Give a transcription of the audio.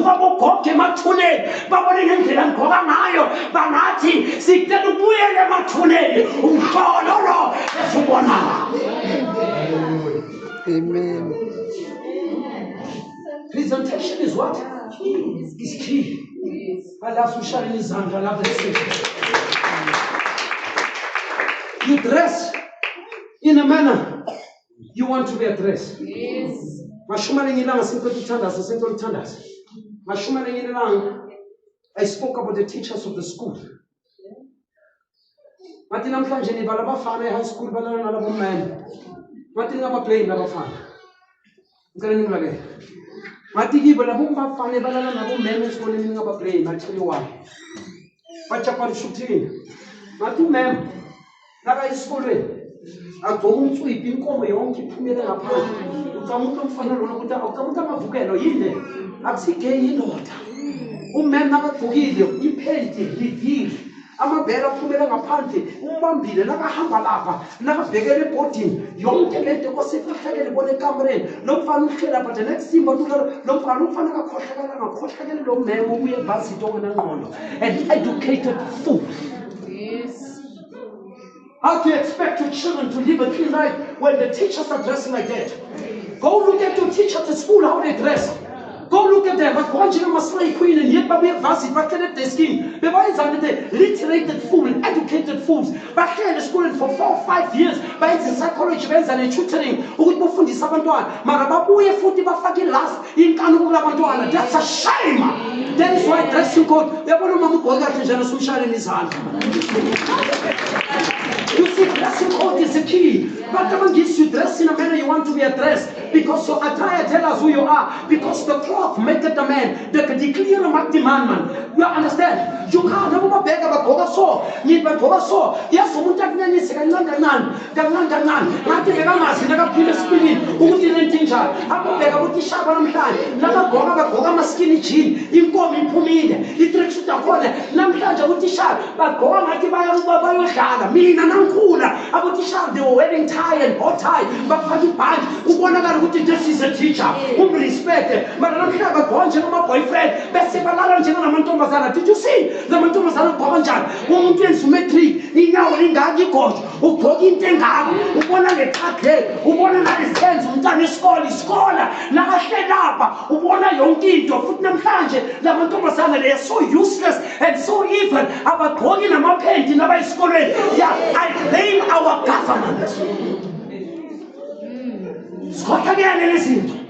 bavuka bogoge emathuneni babone ngendlela ngigqoka ngayo bangathi sicela ubuyele emathuneni umhlolo lo esubona. Amen. Presentation is what? Is key. I love to share in his hand. I love it. You dress in a manner you want to be addressed. Yes. I spoke about the teachers of the school. Mati namhlanje ni bala bafana high school bala na labo man. Mati ngaba play na bafana. Ngale ngilake. Mati ki bala bumba fana bala na labo man school ni ngaba play. I'll tell you why. Pachapa shooting. Mati ma'am. Naga school we. Agomutsu ipinkomo yonke iphumele ngaphandle. Ucamuntu mfana lo ukuthi ucamuntu amavukelo yini? Akusike yindoda. Umama nakagqokile iphente livile. Amabhela aphumela ngaphandle umbambile nakahamba lapha nakabhekele ebhodini yonke lento kosefakele bona ekamereni lokufana ukuhlela but the next simba lokufana ufana ngakhohlakala lo memo ubuye varsity ongenangqondo an educated fool. Yes. How do you expect your children to live a clean life when the teachers are dressing like that? Go look at your teachers at school, how they dress. Go look at them. But Angela Maslay Queen and yet Babi Vasit, but at the skin. The boys are the literated fool, educated fools. But here in the school for 4 or 5 years, but it's a psychology events and a tutoring. Who would move from the Sabantuan? Marababu, Futi Bafaki last in Kanukulamatuana. That's a shame. That is why dressing code, the Bonomamu Kogat and Janasushar in his hand. You see, dressing code is the key. But someone gives you dress in a manner you want to be addressed. Because your attire tells us who you are. Because the cloth maketh the man. The clear man. You understand? You can't never beg about Bogaso. Need by Bogaso. Yes, Mutakan is a Langanan. Gangan. Matigamas, never put a spinning. Who didn't think her? I'm a beg about the Shaban time. Never Boga skinny chin. You call me Pumid. It tricks the corner. Namkaja with the sharp. But go on, I give my own Shada. Me and Ankula. About the sharp, they were wearing tie and hot tie. But for the band, who want to this is a teacher. Who respect it. But I don't have a bunch of my boyfriend. Did you see the Mantomasana Bonjan? Who gets metric in our Ingagi coach? Who talking Tenga? Who want to attack it? Who want to understand? Who done a scholar? Now stand up. Who want a young kid to put them tangent? The Mantomasana, they are so useless and so evil. About talking about painting about school. Yeah, I blame our government. Scott again, listen.